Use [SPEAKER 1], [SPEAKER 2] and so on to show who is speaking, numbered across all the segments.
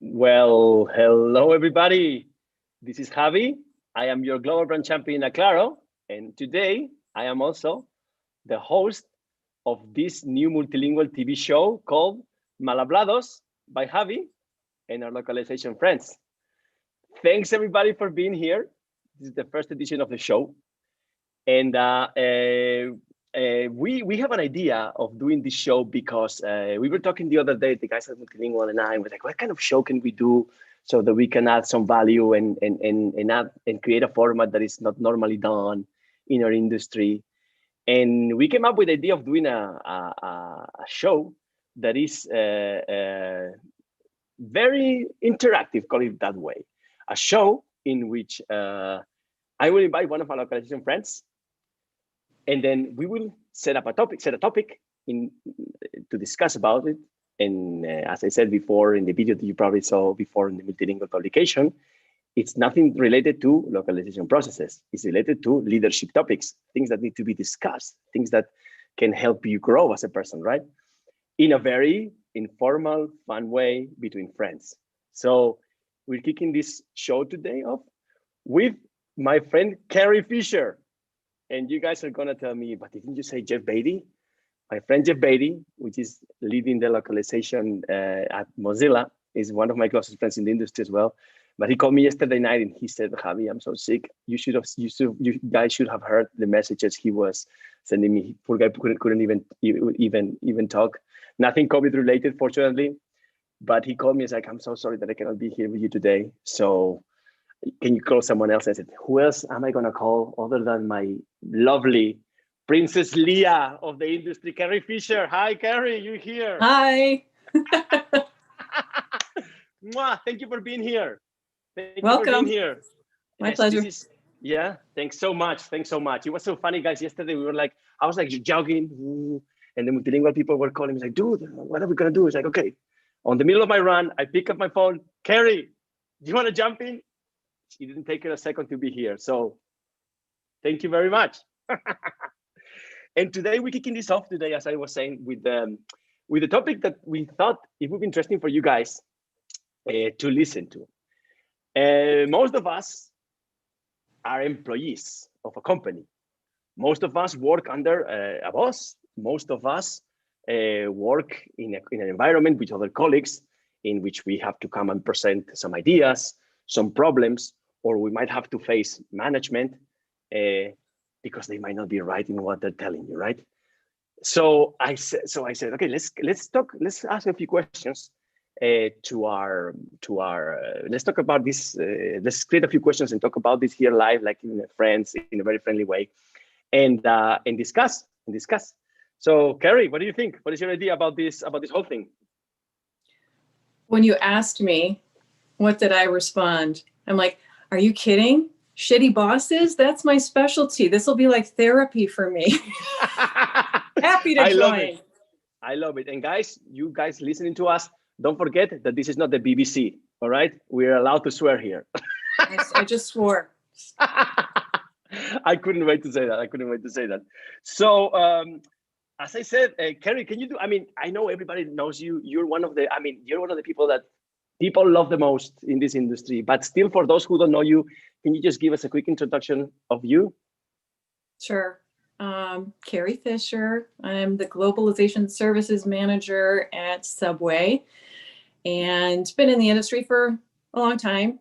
[SPEAKER 1] Well, hello everybody. This is Javi. I am your global brand champion in Acclaro, and today I am also the host of this new multilingual TV show called Mal-hablados by Javi and our localization friends. Thanks everybody for being here. This is the first edition of the show, and we have an idea of doing this show because we were talking the other day, the guys at Multilingual and I, were like, what kind of show can we do so that we can add some value and create a format that is not normally done in our industry. And we came up with the idea of doing a show that is very interactive, call it that way. A show in which I will invite one of our localization friends, and then we will set a topic to discuss about it. And as I said before in the video that you probably saw before in the multilingual publication, it's nothing related to localization processes. It's related to leadership topics, things that need to be discussed, things that can help you grow as a person, right? In a very informal, fun way between friends. So we're kicking this show today off with my friend, Carrie Fisher. And you guys are gonna tell me, but didn't you say Jeff Beatty? My friend Jeff Beatty, which is leading the localization at Mozilla, is one of my closest friends in the industry as well. But he called me yesterday night and he said, Javi, I'm so sick. You guys should have heard the messages he was sending me. Poor guy couldn't even talk. Nothing COVID related, fortunately. But he called me and was like, I'm so sorry that I cannot be here with you today. So can you call someone else? I said, who else am I gonna call other than my lovely Princess Leia of the industry, Carrie Fisher? Hi, Carrie, you here?
[SPEAKER 2] Hi.
[SPEAKER 1] Mwah, thank you for being here. Thank
[SPEAKER 2] Welcome.
[SPEAKER 1] you for being here.
[SPEAKER 2] My pleasure.
[SPEAKER 1] Yeah, thanks so much. Thanks so much. It was so funny, guys. Yesterday, I was like jogging, and the multilingual people were calling me like, dude, what are we gonna do? It's like, okay. On the middle of my run, I pick up my phone. Carrie, do you want to jump in? It didn't take her a second to be here. So thank you very much. And today we're kicking this off today, as I was saying, with the topic that we thought it would be interesting for you guys to listen to. Most of us are employees of a company. Most of us work under a boss. Most of us work in an environment with other colleagues in which we have to come and present some ideas, some problems, or we might have to face management because they might not be right in what they're telling you, right? So I said, okay, let's ask a few questions let's talk about this. Let's create a few questions and talk about this here live, like in friends, in a very friendly way, and discuss. So, Carrie, what do you think? What is your idea about this whole thing?
[SPEAKER 2] When you asked me, what did I respond? I'm like, are you kidding? Shitty bosses? That's my specialty. This will be like therapy for me. Happy to join.
[SPEAKER 1] I love it. And guys, you guys listening to us, don't forget that this is not the BBC, all right? We're allowed to swear here.
[SPEAKER 2] I just swore.
[SPEAKER 1] I couldn't wait to say that. So, as I said, Carrie, can you do, I know everybody knows you. You're one of the people that people love the most in this industry, but still for those who don't know you, can you just give us a quick introduction of you?
[SPEAKER 2] Sure. Carrie Fisher. I'm the Globalization Services Manager at Subway and been in the industry for a long time,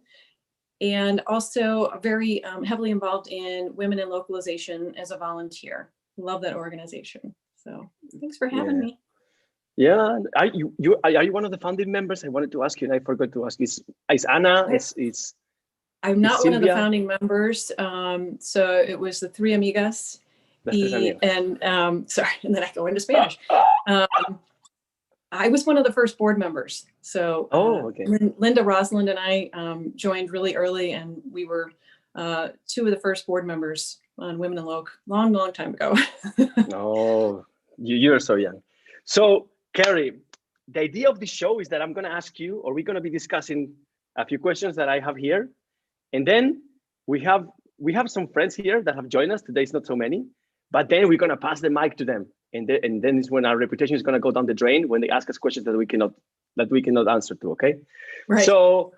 [SPEAKER 2] and also very heavily involved in women in localization as a volunteer. Love that organization. So thanks for having me.
[SPEAKER 1] Yeah, are you one of the founding members? I wanted to ask you, and I forgot to ask. Is Anna?
[SPEAKER 2] I'm not one of the founding members. So it was the three amigas. And then I go into Spanish. I was one of the first board members. So
[SPEAKER 1] okay.
[SPEAKER 2] Linda Rosalind and I joined really early, and we were two of the first board members on Women in Loc, long time ago.
[SPEAKER 1] Oh, you're so young. So, Carrie, the idea of this show is that I'm going to ask you, or we're going to be discussing a few questions that I have here. And then we have some friends here that have joined us. Today is not so many, but then we're going to pass the mic to them. And then is when our reputation is going to go down the drain when they ask us questions that we cannot that we cannot answer to, okay?
[SPEAKER 2] Right.
[SPEAKER 1] So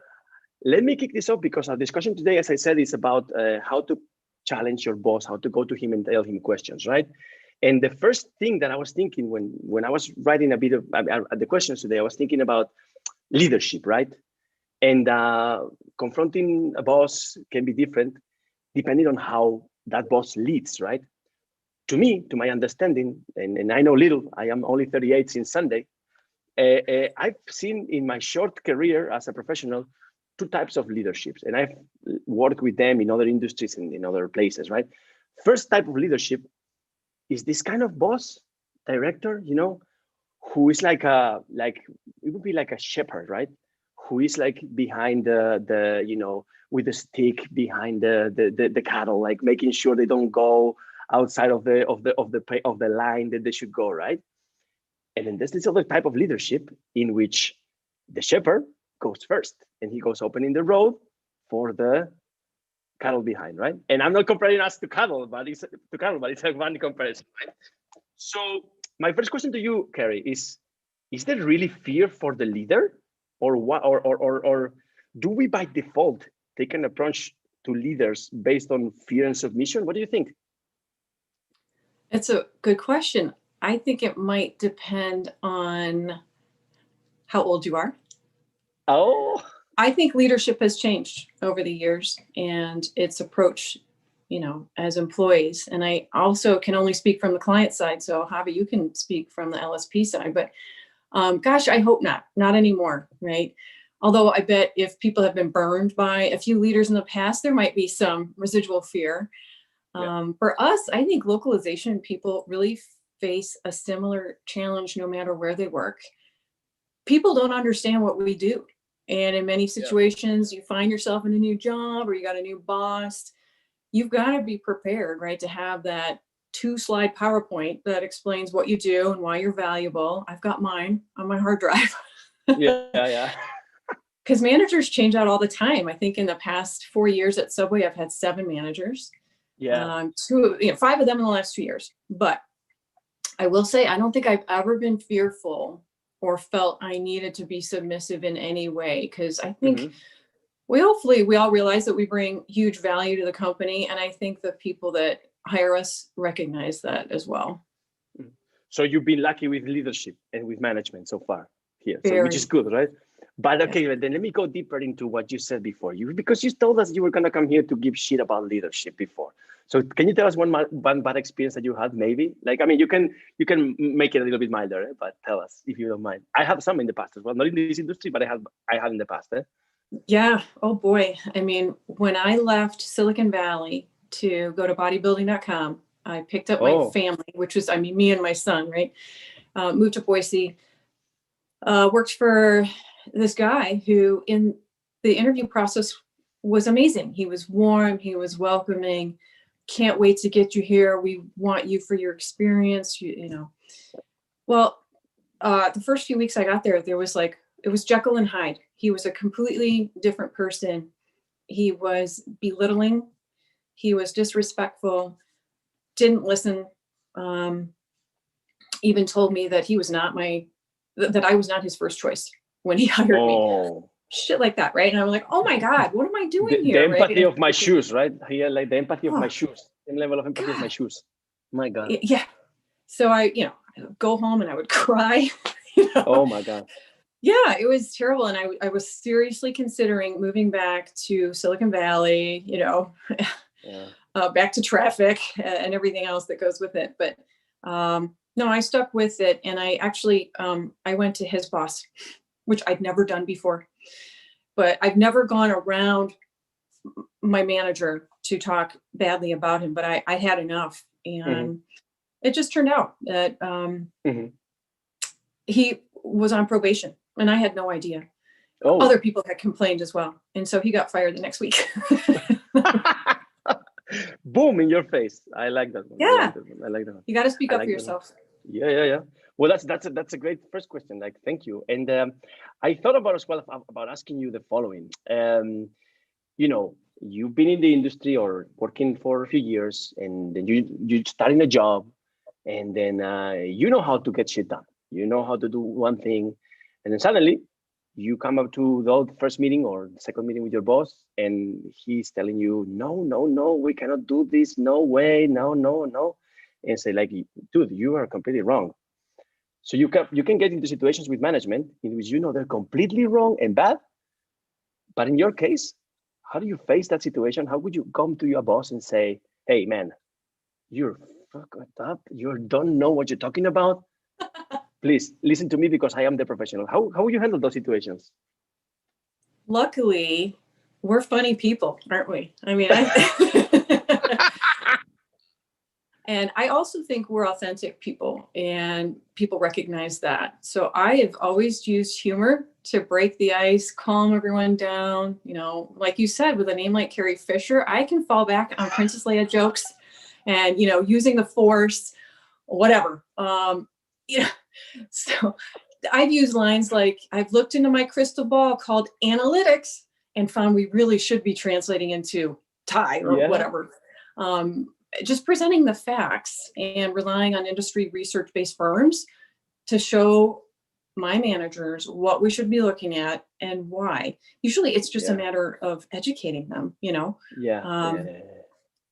[SPEAKER 1] let me kick this off, because our discussion today, as I said, is about how to challenge your boss, how to go to him and tell him questions, right? And the first thing that I was thinking when I was writing a bit of the questions today, I was thinking about leadership, right? And confronting a boss can be different depending on how that boss leads, right? To me, to my understanding, and I know little, I am only 38 since Sunday, I've seen in my short career as a professional, two types of leaderships, and I've worked with them in other industries and in other places, right? First type of leadership is this kind of boss, director, who is like it would be like a shepherd, right? Who is like behind the with the stick behind the cattle, like making sure they don't go outside of the line that they should go, right? And then there's this other type of leadership in which the shepherd goes first and he goes opening the road for the cattle behind, right? And I'm not comparing us to cattle, but it's a funny comparison, right? So my first question to you, Carrie, is there really fear for the leader, or what, or do we by default take an approach to leaders based on fear and submission? What do you think?
[SPEAKER 2] It's a good question. I think it might depend on how old you are.
[SPEAKER 1] Oh,
[SPEAKER 2] I think leadership has changed over the years and its approach, as employees. And I also can only speak from the client side. So Javi, you can speak from the LSP side, but gosh, I hope not anymore, right? Although I bet if people have been burned by a few leaders in the past, there might be some residual fear.
[SPEAKER 1] yeah.
[SPEAKER 2] For us, I think localization people really face a similar challenge no matter where they work. People don't understand what we do. And in many situations, you find yourself in a new job or you got a new boss. You've got to be prepared, right, to have that 2-slide PowerPoint that explains what you do and why you're valuable. I've got mine on my hard drive.
[SPEAKER 1] Yeah.
[SPEAKER 2] Because managers change out all the time. I think in the past 4 years at Subway, I've had 7 managers.
[SPEAKER 1] Yeah.
[SPEAKER 2] 5 of them in the last 2 years. But I will say, I don't think I've ever been fearful or felt I needed to be submissive in any way. Because I think hopefully we all realize that we bring huge value to the company. And I think the people that hire us recognize that as well.
[SPEAKER 1] So you've been lucky with leadership and with management so far here, which is good, right? But okay, then let me go deeper into what you said before. Because you told us you were gonna come here to give shit about leadership before. So can you tell us one bad experience that you had, maybe? Like, I mean, you can make it a little bit milder, but tell us if you don't mind. I have some in the past as well, not in this industry, but I had in the past.
[SPEAKER 2] Yeah. Oh boy. I mean, when I left Silicon Valley to go to bodybuilding.com, I picked up my family, which was, me and my son, right? Moved to Boise, worked for this guy who in the interview process was amazing. He was warm, he was welcoming. Can't wait to get you here. We want you for your experience, Well, the first few weeks I got there, it was Jekyll and Hyde. He was a completely different person. He was belittling. He was disrespectful, didn't listen, even told me that that I was not his first choice when he hired me. Shit like that, right? And I'm like, oh my God, what am I doing here?
[SPEAKER 1] The empathy of my shoes, right? Here, like the empathy of my shoes. Same level of empathy of my shoes. My God.
[SPEAKER 2] Yeah. So I would go home and I would cry.
[SPEAKER 1] Oh my God.
[SPEAKER 2] Yeah, it was terrible. And I was seriously considering moving back to Silicon Valley, back to traffic and everything else that goes with it. But no, I stuck with it. And I actually, I went to his boss, which I'd never done before. But I've never gone around my manager to talk badly about him, but I had enough. And it just turned out that he was on probation and I had no idea. Other people had complained as well. And so he got fired the next week.
[SPEAKER 1] Boom, in your face. I like that one.
[SPEAKER 2] Yeah.
[SPEAKER 1] I like that one.
[SPEAKER 2] You got to speak up for yourself.
[SPEAKER 1] Yeah. Well, that's a great first question. Like, thank you. And I thought about as well about asking you the following. You've been in the industry or working for a few years, and then you start in a job, and then you know how to get shit done. You know how to do one thing, And then suddenly you come up to the first meeting or the second meeting with your boss, and he's telling you, no, we cannot do this. No way, no. And say like, dude, you are completely wrong. So you can get into situations with management in which they're completely wrong and bad. But in your case, how do you face that situation? How would you come to your boss and say, hey, man, you're fucked up. You don't know what you're talking about. Please listen to me because I am the professional. How would you handle those situations?
[SPEAKER 2] Luckily, we're funny people, aren't we? I mean, and I also think we're authentic people, and people recognize that. So I have always used humor to break the ice, calm everyone down. Like you said, with a name like Carrie Fisher, I can fall back on Princess Leia jokes and, using the Force, whatever. So I've used lines like, I've looked into my crystal ball called analytics and found we really should be translating into Thai or whatever. Just presenting the facts and relying on industry research-based firms to show my managers what we should be looking at and why. Usually it's just a matter of educating them,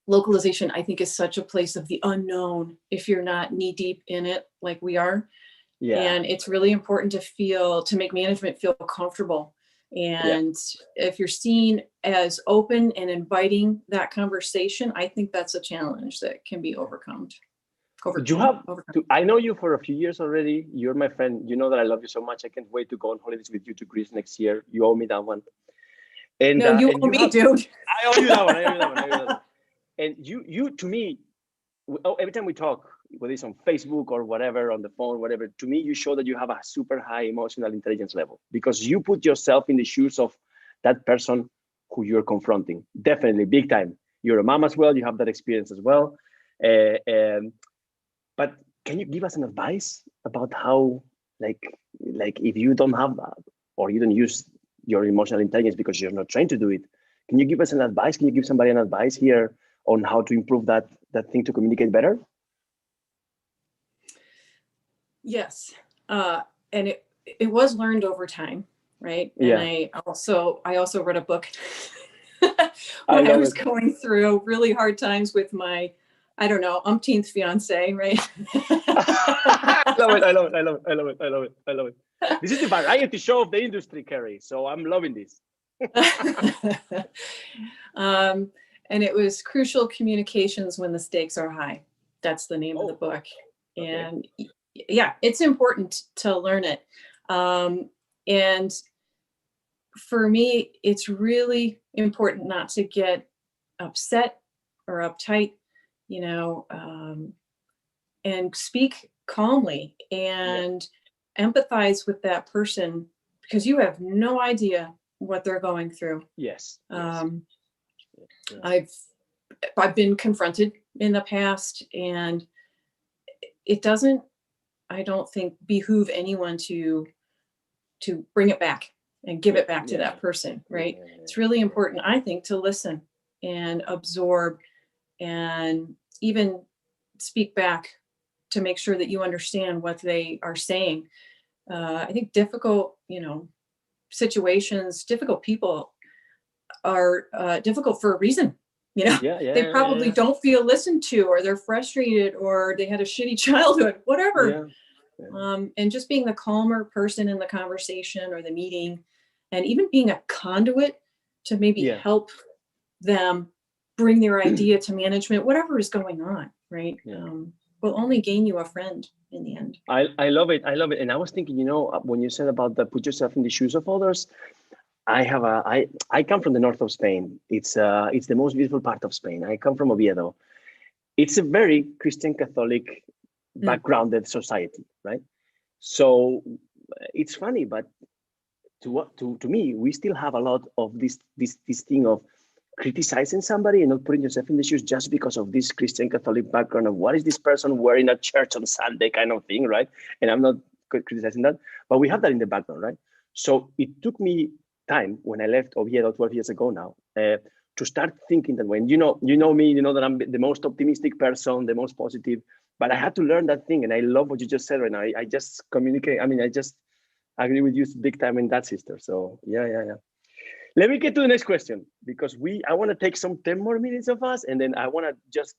[SPEAKER 2] Localization, I think, is such a place of the unknown if you're not knee deep in it like we are. And it's really important to make management feel comfortable. And if you're seen as open and inviting that conversation, I think that's a challenge that can be overcome.
[SPEAKER 1] I know you for a few years already. You're my friend. You know that I love you so much. I can't wait to go on holidays with you to Greece next year. You owe me that one. And
[SPEAKER 2] no, you owe me, dude.
[SPEAKER 1] I owe you that one. And you to me, every time we talk, whether it's on Facebook or whatever, on the phone, whatever, to me, you show that you have a super high emotional intelligence level because you put yourself in the shoes of that person who you're confronting. Definitely, big time. You're a mom as well. You have that experience as well. But can you give us an advice about how, like if you don't have that or you don't use your emotional intelligence because you're not trained to do it, can you give us an advice? Can you give somebody an advice here on how to improve that thing to communicate better?
[SPEAKER 2] Yes. And it was learned over time, right? And I also read a book when I was going through really hard times with my, I don't know, umpteenth fiance, right?
[SPEAKER 1] I love it. This is the variety show of the industry, Carrie. So I'm loving this.
[SPEAKER 2] And it was Crucial Communications When the Stakes Are High. That's the name of the book. And it's important to learn it. And for me, it's really important not to get upset or uptight, and speak calmly and empathize with that person because you have no idea what they're going through. I've been confronted in the past, and it doesn't, I don't think, behoove anyone to bring it back and give it back to that person, right? It's really important, I think, to listen and absorb and even speak back to make sure that you understand what they are saying. I think difficult, situations, difficult people are difficult for a reason. They probably don't feel listened to, or they're frustrated, or they had a shitty childhood, whatever. And just being the calmer person in the conversation or the meeting, and even being a conduit to maybe help them bring their idea to management, whatever is going on, right? Will only gain you a friend in the end.
[SPEAKER 1] I love it. And I was thinking, when you said about put yourself in the shoes of others, I come from the north of Spain. It's the most beautiful part of Spain. I come from Oviedo. It's a very Christian Catholic backgrounded society, right? So it's funny, but to me, we still have a lot of this thing of criticizing somebody and not putting yourself in the shoes just because of this Christian Catholic background of what is this person wearing at church on Sunday kind of thing, right? And I'm not criticizing that, but we have that in the background, right? So it took me time when I left Oviedo 12 years ago now to start thinking that way. And you know me, you know that I'm the most optimistic person, the most positive, but I had to learn that thing. And I love what you just said right now. I just communicate. I mean, I just I agree with you big time in that, sister. So yeah. Let me get to the next question, because I want to take some 10 more minutes of us, and then I want to just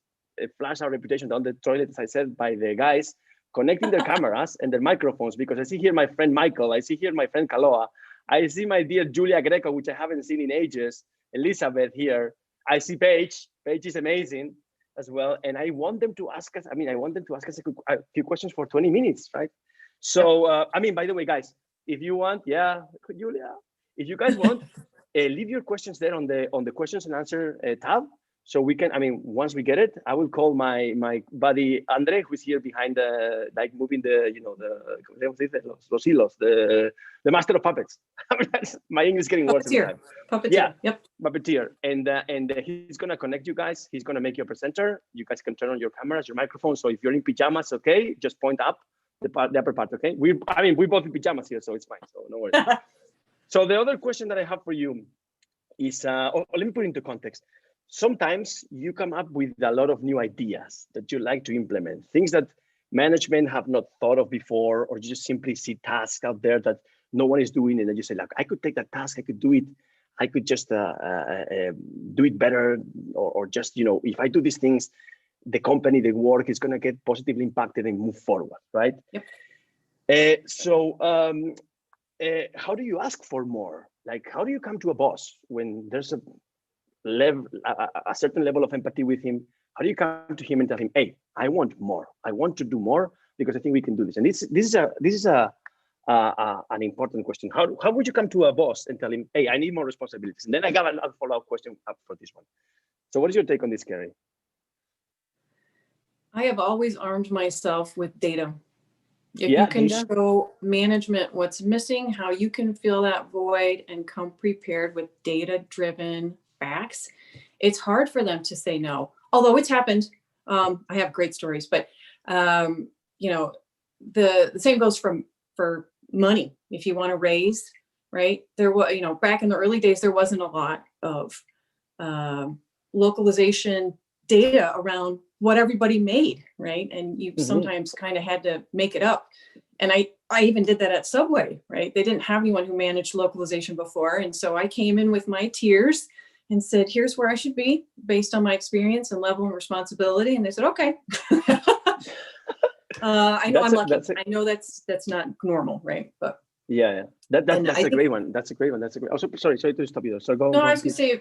[SPEAKER 1] flash our reputation down the toilet, as I said, by the guys connecting their cameras and their microphones, because I see here my friend Michael, I see here my friend Kaloa, I see my dear Julia Greco, which I haven't seen in ages, Elizabeth here, I see Paige is amazing as well, and I want them to ask us, a few questions for 20 minutes, right? So, by the way, guys, if you want, Julia, if you guys want, leave your questions there on the questions and answer tab. So we can, once we get it, I will call my buddy Andre, who's here behind moving the los hilos, the master of puppets. My English is getting worse every time.
[SPEAKER 2] Puppeteer.
[SPEAKER 1] Yeah,
[SPEAKER 2] yep.
[SPEAKER 1] Puppeteer. And he's gonna connect you guys. He's gonna make you a presenter. You guys can turn on your cameras, your microphones. So if you're in pajamas, okay, just point up the upper part, okay? We both in pajamas here, so it's fine. So no worries. So the other question that I have for you is, let me put it into context. Sometimes you come up with a lot of new ideas that you like to implement, things that management have not thought of before, or you just simply see tasks out there that no one is doing, and then you say, like, I could take that task, I could do it, I could just do it better, or just, if I do these things, the company, the work is going to get positively impacted and move forward, right?
[SPEAKER 2] Yep.
[SPEAKER 1] How do you ask for more? Like, how do you come to a boss when there's a certain level of empathy with him? How do you come to him and tell him, hey, I want more. I want to do more because I think we can do this. And this is an important question. How would you come to a boss and tell him, hey, I need more responsibilities? And then I got another follow-up question up for this one. So what is your take on this, Carrie?
[SPEAKER 2] I have always armed myself with data. If you can show management what's missing, how you can fill that void and come prepared with data-driven facts, it's hard for them to say no. Although it's happened. I have great stories, but the same goes for money. If you want to raise, right? There was, back in the early days, there wasn't a lot of localization data around what everybody made, right? And you sometimes kind of had to make it up. And I even did that at Subway, right? They didn't have anyone who managed localization before. And so I came in with my tiers and said, here's where I should be based on my experience and level of responsibility. And they said, okay. I know I'm lucky. I know that's not normal, right? But
[SPEAKER 1] that's a great one. That's a great one. Oh, sorry to stop you there. So go.
[SPEAKER 2] No, I was going to say,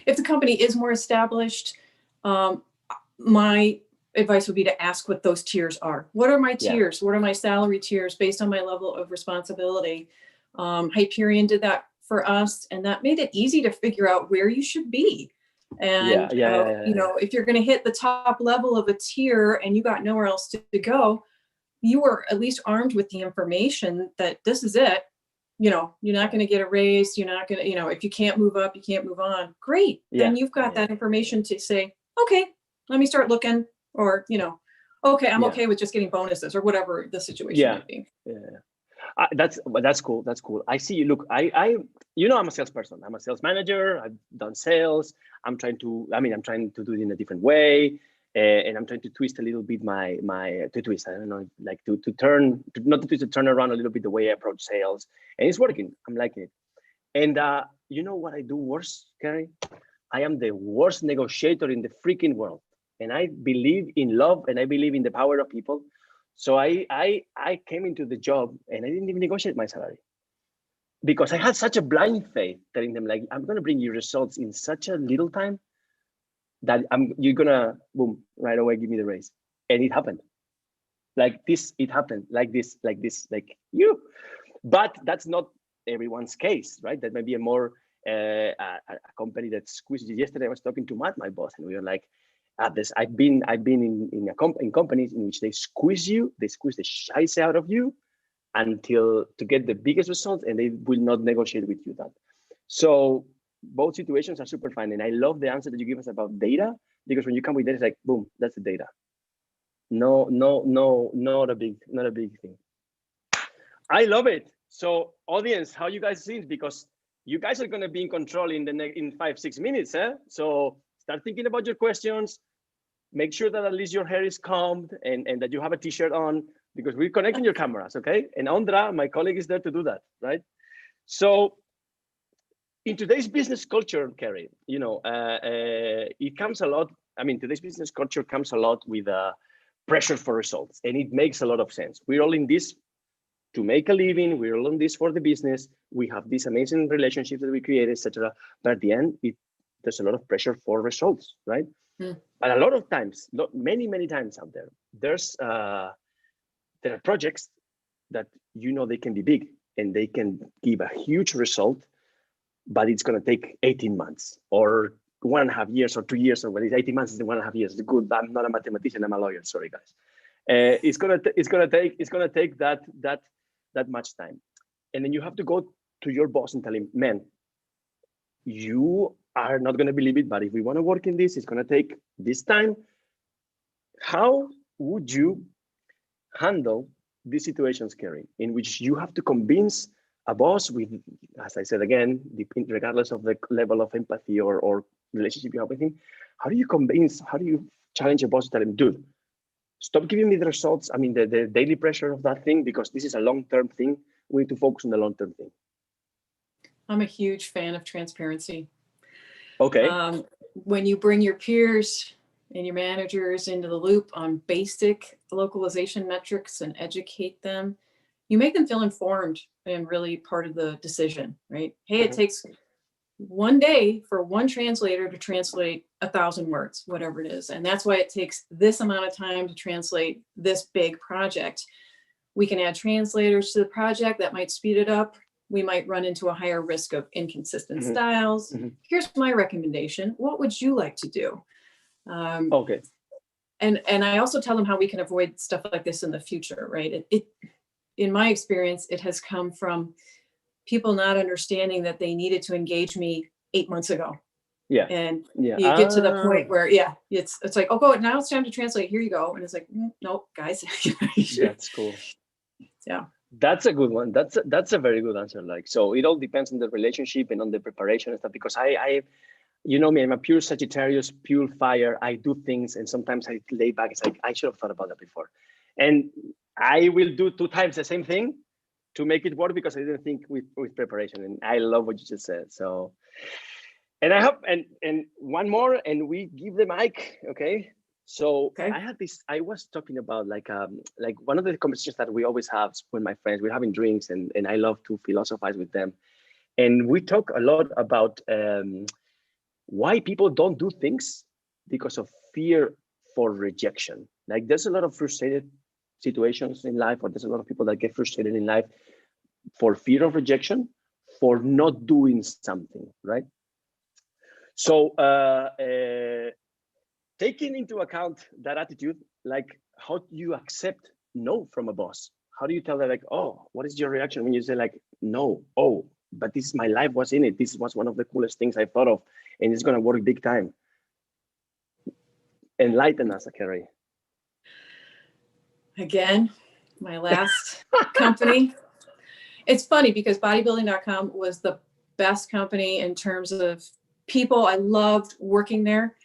[SPEAKER 2] if the company is more established, my advice would be to ask what those tiers are. What are my tiers? What are my salary tiers based on my level of responsibility? Hyperion did that for us, and that made it easy to figure out where you should be. And if you're going to hit the top level of a tier and you got nowhere else to go, you were at least armed with the information that this is it. You're not going to get a raise. You're not going to, if you can't move up, you can't move on. Great. Then you've got that information to say, okay, let me start looking, or, okay, I'm okay with just getting bonuses or whatever the situation might be.
[SPEAKER 1] That's cool. That's cool. I see you. Look, I'm a salesperson. I'm a sales manager. I've done sales. I'm trying to do it in a different way. And I'm trying to twist a little bit I don't know, like to turn around a little bit the way I approach sales. And it's working. I'm liking it. And you know what I do worse, Carrie? I am the worst negotiator in the freaking world. And I believe in love and I believe in the power of people. So I came into the job and I didn't even negotiate my salary, because I had such a blind faith telling them, like, I'm going to bring you results in such a little time that you're going to, boom, right away, give me the raise. And it happened. Like this, it happened like this, like you. But that's not everyone's case, right? That may be a more, a company that squeezes you. Yesterday, I was talking to Matt, my boss, and we were like, I've been in companies in which they squeeze the shice out of you to get the biggest results, and they will not negotiate with you that. So both situations are super fine. And I love the answer that you give us about data, because when you come with data, it's like, boom, that's the data. No, not a big thing. I love it. So audience, how you guys see it? Because you guys are going to be in control in 5-6 minutes. So start thinking about your questions. Make sure that at least your hair is combed and that you have a t-shirt on. because we're connecting your cameras, okay? And Ondra, my colleague, is there to do that, right? So in today's business culture, Carrie, it comes a lot. I mean, today's business culture comes a lot with pressure for results, and it makes a lot of sense. We're all in this to make a living. We're all in this for the business. We have these amazing relationships that we create, etc. But at the end, there's a lot of pressure for results, right?
[SPEAKER 2] Mm.
[SPEAKER 1] But a lot of times, many times out there, there are projects that they can be big and they can give a huge result, but it's going to take 18 months or 1.5 years or 2 years, or 18 months is 1.5 years. It's good. I'm not a mathematician. I'm a lawyer. Sorry, guys. It's gonna take that much time, and then you have to go to your boss and tell him, man, you are not going to believe it, but if we want to work in this, it's going to take this time. How would you handle these situations, Carrie, in which you have to convince a boss with, as I said again, regardless of the level of empathy or relationship you have with him, how do you challenge a boss to tell him, dude, stop giving me the results, I mean, the daily pressure of that thing, because this is a long-term thing. We need to focus on the long-term thing.
[SPEAKER 2] I'm a huge fan of transparency.
[SPEAKER 1] Okay.
[SPEAKER 2] When you bring your peers and your managers into the loop on basic localization metrics and educate them, you make them feel informed and really part of the decision, right? Hey, it takes one day for one translator to translate 1,000 words, whatever it is. And that's why it takes this amount of time to translate this big project. We can add translators to the project that might speed it up. We might run into a higher risk of inconsistent styles. Here's my recommendation. What would you like to do?
[SPEAKER 1] Okay.
[SPEAKER 2] And I also tell them how we can avoid stuff like this in the future, right? In my experience, it has come from people not understanding that they needed to engage me 8 months ago.
[SPEAKER 1] Yeah.
[SPEAKER 2] And you get to the point where, it's like, oh, go, now it's time to translate. Here you go. And it's like, nope, guys.
[SPEAKER 1] That's cool.
[SPEAKER 2] Yeah.
[SPEAKER 1] That's a good one. That's a very good answer. Like, so it all depends on the relationship and on the preparation and stuff, because I you know me, I'm a pure Sagittarius, pure fire. I do things and sometimes I lay back. It's like, I should have thought about that before. And I will do 2 times the same thing to make it work because I didn't think with preparation. And I love what you just said. So, and I hope, and one more, and we give the mic, okay? So I was talking about like one of the conversations that we always have with my friends, we're having drinks and I love to philosophize with them. And we talk a lot about why people don't do things because of fear for rejection. Like there's a lot of frustrated situations in life, or there's a lot of people that get frustrated in life for fear of rejection, for not doing something, right? So taking into account that attitude, like how do you accept no from a boss? How do you tell them like, oh, what is your reaction when you say like, no, oh, but this is my life was in it. This was one of the coolest things I thought of, and it's gonna work big time. Enlighten us, Carrie.
[SPEAKER 2] Again, my last company. It's funny because bodybuilding.com was the best company in terms of people. I loved working there.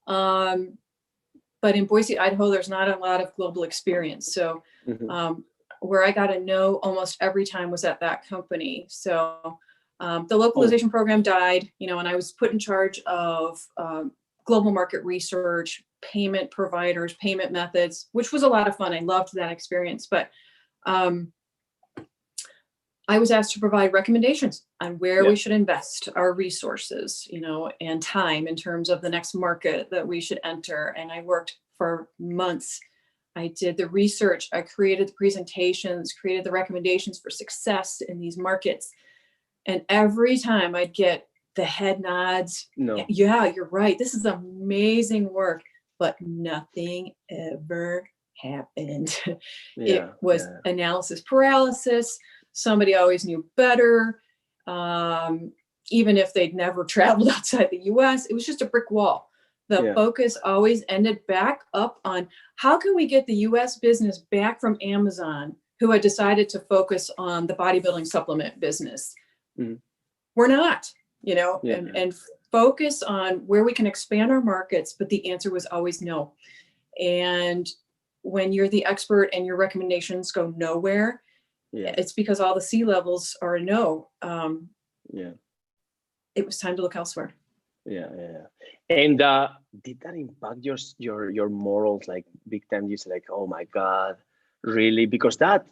[SPEAKER 2] But in Boise, Idaho, there's not a lot of global experience. So where I got to know almost every time was at that company. So the localization program died, and I was put in charge of global market research, payment providers, payment methods, which was a lot of fun. I loved that experience. But I was asked to provide recommendations on where we should invest our resources, and time in terms of the next market that we should enter. And I worked for months. I did the research. I created the presentations, created the recommendations for success in these markets. And every time I'd get the head nods. No. Yeah, you're right. This is amazing work, but nothing ever happened. It was analysis paralysis. Somebody always knew better. Even if they'd never traveled outside the US, it was just a brick wall. The focus always ended back up on how can we get the US business back from Amazon, who had decided to focus on the bodybuilding supplement business. We're not, and focus on where we can expand our markets. But the answer was always no. And when you're the expert and your recommendations go nowhere, it's because all the C-levels are a no. It was time to look elsewhere.
[SPEAKER 1] And did that impact your morals like big time? You say like, oh my God, really? Because that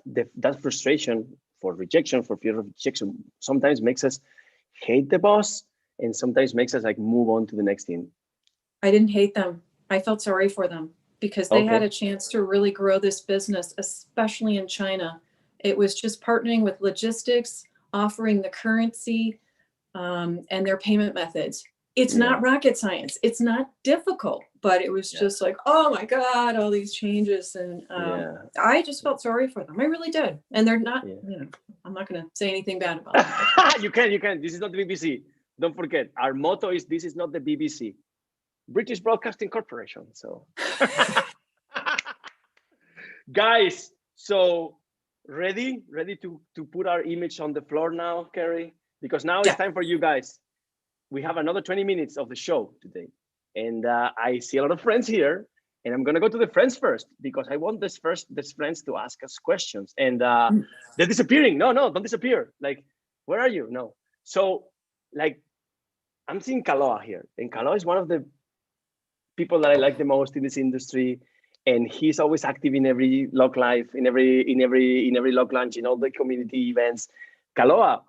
[SPEAKER 1] frustration for rejection, for fear of rejection, sometimes makes us hate the boss, and sometimes makes us like move on to the next thing.
[SPEAKER 2] I didn't hate them. I felt sorry for them because they had a chance to really grow this business, especially in China. It was just partnering with logistics, offering the currency, and their payment methods. It's not rocket science. It's not difficult, but it was just like, oh my God, all these changes. And I just felt sorry for them. I really did. And they're not, I'm not going to say anything bad about them.
[SPEAKER 1] You can. This is not the BBC. Don't forget, our motto is, this is not the BBC. British Broadcasting Corporation. So, guys, so ready to put our image on the floor now, Carrie? Because now it's time for you guys. We have another 20 minutes of the show today. And I see a lot of friends here. And I'm going to go to the friends first, because I want these friends to ask us questions. And they're disappearing. No, don't disappear. Like, where are you? No. So, like, I'm seeing Kaloa here. And Kaloa is one of the people that I like the most in this industry. And he's always active in every log live, in every log lunch, in all the community events. Kaloa,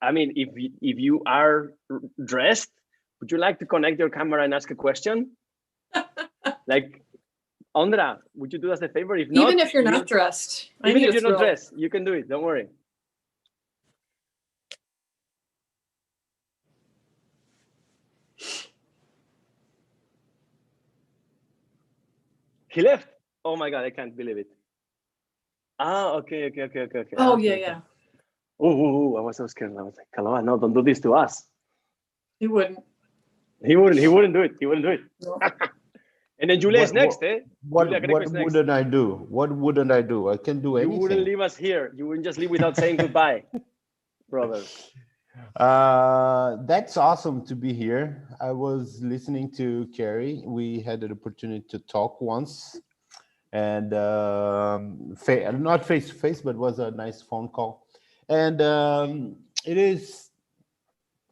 [SPEAKER 1] I mean, if you are dressed, would you like to connect your camera and ask a question? Like, Ondra, would you do us a favor? If not,
[SPEAKER 2] even if you're not dressed,
[SPEAKER 1] even if you're not dressed, you can do it. Don't worry. He left. Oh my God, I can't believe it. Ah, okay.
[SPEAKER 2] Oh,
[SPEAKER 1] okay.
[SPEAKER 2] yeah.
[SPEAKER 1] Oh, I was so scared. I was like, Kaloa, no, don't do this to us.
[SPEAKER 2] He wouldn't.
[SPEAKER 1] He wouldn't do it. No. And then Julia is next, eh?
[SPEAKER 3] What wouldn't I do? What wouldn't I do? I can do anything.
[SPEAKER 1] You wouldn't leave us here. You wouldn't just leave without saying goodbye, brother.
[SPEAKER 3] That's awesome to be here. I was listening to Carrie. We had an opportunity to talk once, and not face to face, but was a nice phone call. And it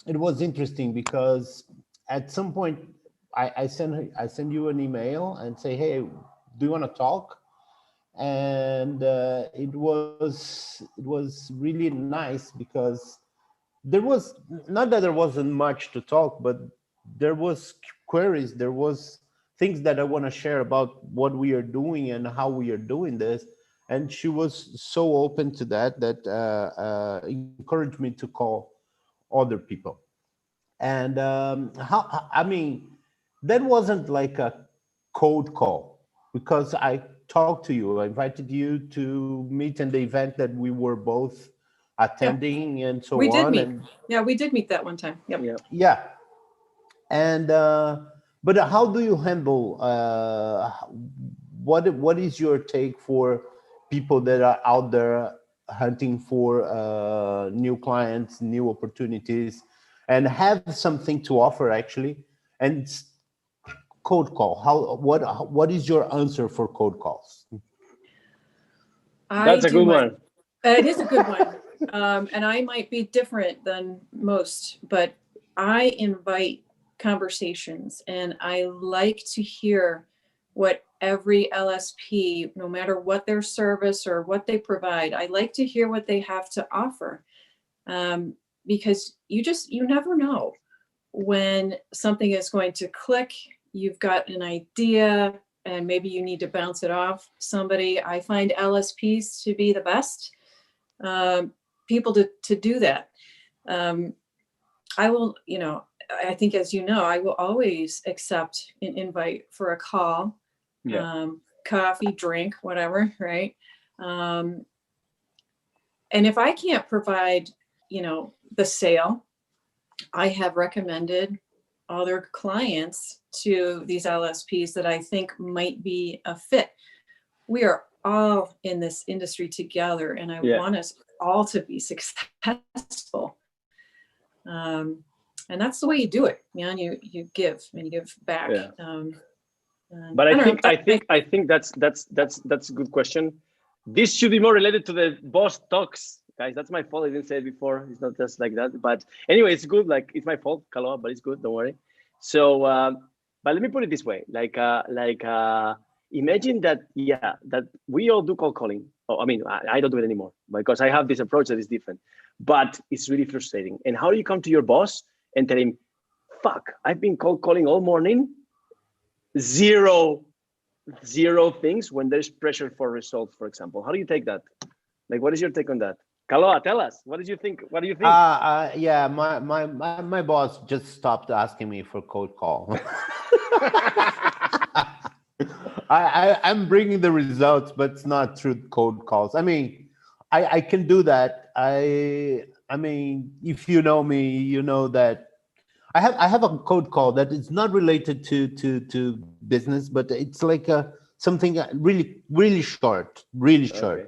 [SPEAKER 3] was interesting because at some point I send you an email and say, hey, do you want to talk? And it was really nice because there was, not that there wasn't much to talk, but there was queries, there was things that I want to share about what we are doing and how we are doing this. And she was so open to that encouraged me to call other people. And that wasn't like a cold call, because I talked to you. I invited you to meet in the event that we were both attending, and so on.
[SPEAKER 2] We did meet. We did meet that one time. Yep.
[SPEAKER 3] Yeah. And but how do you handle what is your take for people that are out there hunting for new clients, new opportunities, and have something to offer actually, and cold call? What is your answer for cold calls?
[SPEAKER 1] That's a good one.
[SPEAKER 2] It is a good one. And I might be different than most, but I invite conversations, and I like to hear what every LSP, no matter what their service or what they provide, I like to hear what they have to offer. Because you never know when something is going to click. You've got an idea and maybe you need to bounce it off somebody. I find LSPs to be the best people to do that. I will, I think, as you know, I will always accept an invite for a call, coffee, drink, whatever, right? And if I can't provide, the sale, I have recommended other clients to these LSPs that I think might be a fit. We are all in this industry together, and I want us all to be successful. And that's the way you do it, man. You give and you give back.
[SPEAKER 1] But I think that's a good question. This should be more related to the boss talks, guys. That's my fault. I didn't say it before. It's not just like that. But anyway, it's good. Like, it's my fault, Kaloa, but it's good. Don't worry. So, but let me put it this way. Imagine that, that we all do cold calling. Oh, I mean, I don't do it anymore because I have this approach that is different. But it's really frustrating. And how do you come to your boss and tell him, "Fuck, I've been cold calling all morning. Zero things," when there's pressure for results, for example? How do you take that? Like, what is your take on that? Kaloa, tell us. What do you think?
[SPEAKER 3] Yeah, my boss just stopped asking me for cold call. I'm bringing the results, but it's not through cold calls. I mean, I can do that. I mean, if you know me, you know that I have a cold call that is not related to business, but it's like something really short.
[SPEAKER 1] Okay.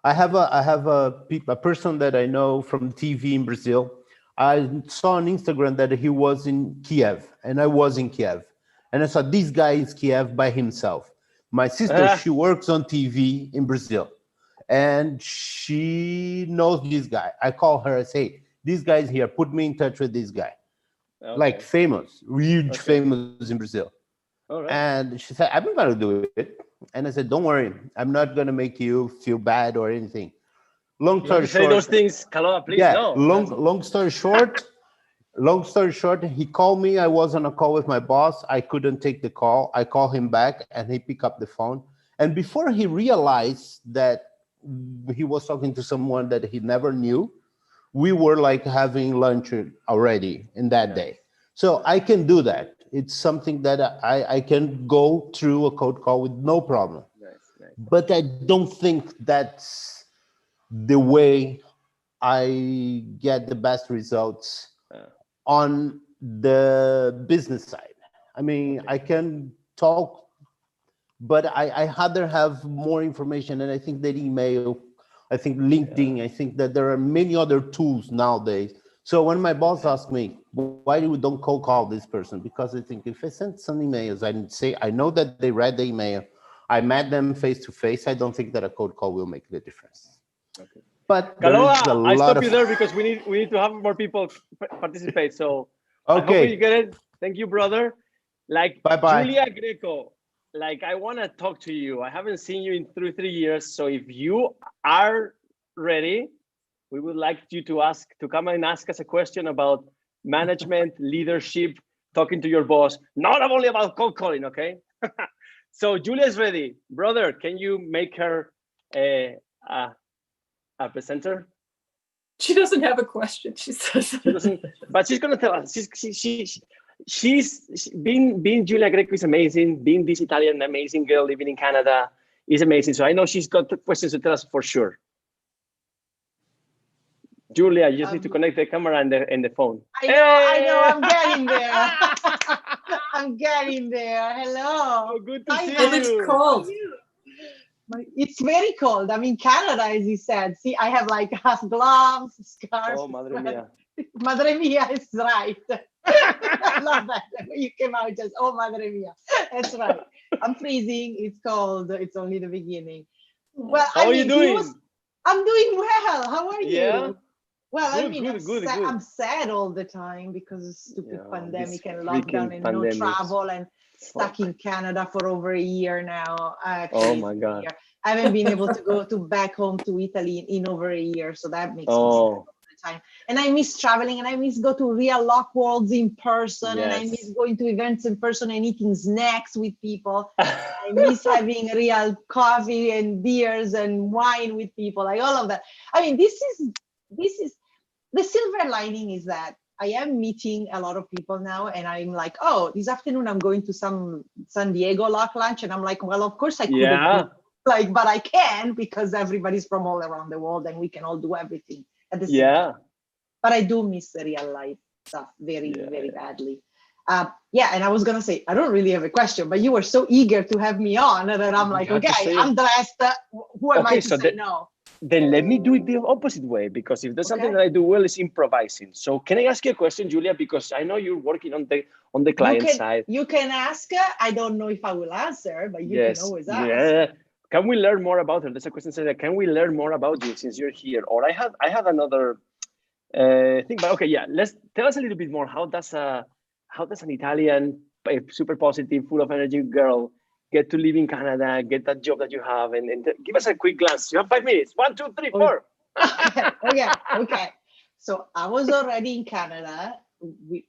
[SPEAKER 3] I have a person that I know from TV in Brazil. I saw on Instagram that he was in Kiev, and I was in Kiev, and I saw this guy in Kiev by himself. My sister, she works on TV in Brazil, and she knows this guy. I call her and say, "Hey, this guy's here. Put me in touch with this guy."
[SPEAKER 1] Okay.
[SPEAKER 3] Like famous, huge famous in Brazil.
[SPEAKER 1] All right.
[SPEAKER 3] And she said, "I'm gonna do it." And I said, "Don't worry, I'm not gonna make you feel bad or anything." Long story short,
[SPEAKER 1] say those things, Kaloa, please.
[SPEAKER 3] yeah.
[SPEAKER 1] No.
[SPEAKER 3] Long story short, he called me. I was on a call with my boss. I couldn't take the call. I called him back, and he picked up the phone. And before he realized that he was talking to someone that he never knew, we were like having lunch already in that day. So I can do that. It's something that I can go through a cold call with no problem.
[SPEAKER 1] Nice.
[SPEAKER 3] But I don't think that's the way I get the best results on the business side. I mean, I can talk, but I rather have more information. And I think that email, I think LinkedIn, I think that there are many other tools nowadays. So when my boss asked me, "Why do we don't cold call this person?" Because I think if I send some emails, I say, I know that they read the email, I met them face to face, I don't think that a cold call will make the difference.
[SPEAKER 1] Okay.
[SPEAKER 3] But
[SPEAKER 1] Kaloa, I stop you there because we need to have more people participate. So I hope you get it. Thank you, brother. Like,
[SPEAKER 3] bye-bye.
[SPEAKER 1] Julia Greco, like, I want to talk to you. I haven't seen you in 3 years. So if you are ready, we would like you to come and ask us a question about management, leadership, talking to your boss, not only about cold calling, okay? So Julia is ready. Brother, can you make her a presenter?
[SPEAKER 2] She doesn't have a question, she says.
[SPEAKER 1] She doesn't, but she's gonna tell us. She's being Julia Greco is amazing. Being this Italian amazing girl living in Canada is amazing. So I know she's got questions to tell us for sure. Julia, you just need to connect the camera and the phone.
[SPEAKER 4] I know, I'm getting there. I'm getting there. Hello.
[SPEAKER 1] Oh, good to see you.
[SPEAKER 2] And it's cold.
[SPEAKER 4] It's very cold. I'm in Canada, as you said. See, I have like gloves, scarves.
[SPEAKER 1] Oh, madre mia.
[SPEAKER 4] Madre mia is right. I love that. When you came out, just, oh, madre mia. That's right. I'm freezing. It's cold. It's only the beginning. Well,
[SPEAKER 1] How are you doing?
[SPEAKER 4] I'm doing well. How are you?
[SPEAKER 1] Yeah.
[SPEAKER 4] Well,
[SPEAKER 1] good,
[SPEAKER 4] I mean, I'm sad all the time because of stupid pandemic and lockdown and no travel and stuck in Canada for over a year now.
[SPEAKER 1] Oh my God.
[SPEAKER 4] I haven't been able to go back home to Italy in over a year. So that makes me sad all the time. And I miss traveling and I miss go to real lock worlds in person. And I miss going to events in person and eating snacks with people. I miss having real coffee and beers and wine with people, like all of that. I mean, this is the silver lining is that I am meeting a lot of people now, and I'm like, oh, this afternoon I'm going to some San Diego lock lunch, and I'm like, well, of course I couldn't, but I can because everybody's from all around the world, and we can all do everything at the same time. But I do miss the real life stuff very badly. And I was gonna say I don't really have a question, but you were so eager to have me on that I'm like, okay, I'm dressed. Who am I to say no?
[SPEAKER 1] then let me do it the opposite way, because if there's something that I do well is improvising. So can I ask you a question, Julia? Because I know you're working on the client side.
[SPEAKER 4] You can ask. I don't know if I will answer, but you can always ask.
[SPEAKER 1] Yeah. Can we learn more about her? There's a question saying, can we learn more about you since you're here? Or I have another thing, but okay, yeah. Let's tell us a little bit more. How does an Italian, super positive, full of energy girl get to live in Canada, get that job that you have, and give us a quick glance. You have 5 minutes. 1, 2, 3, 4.
[SPEAKER 4] Okay. So I was already in Canada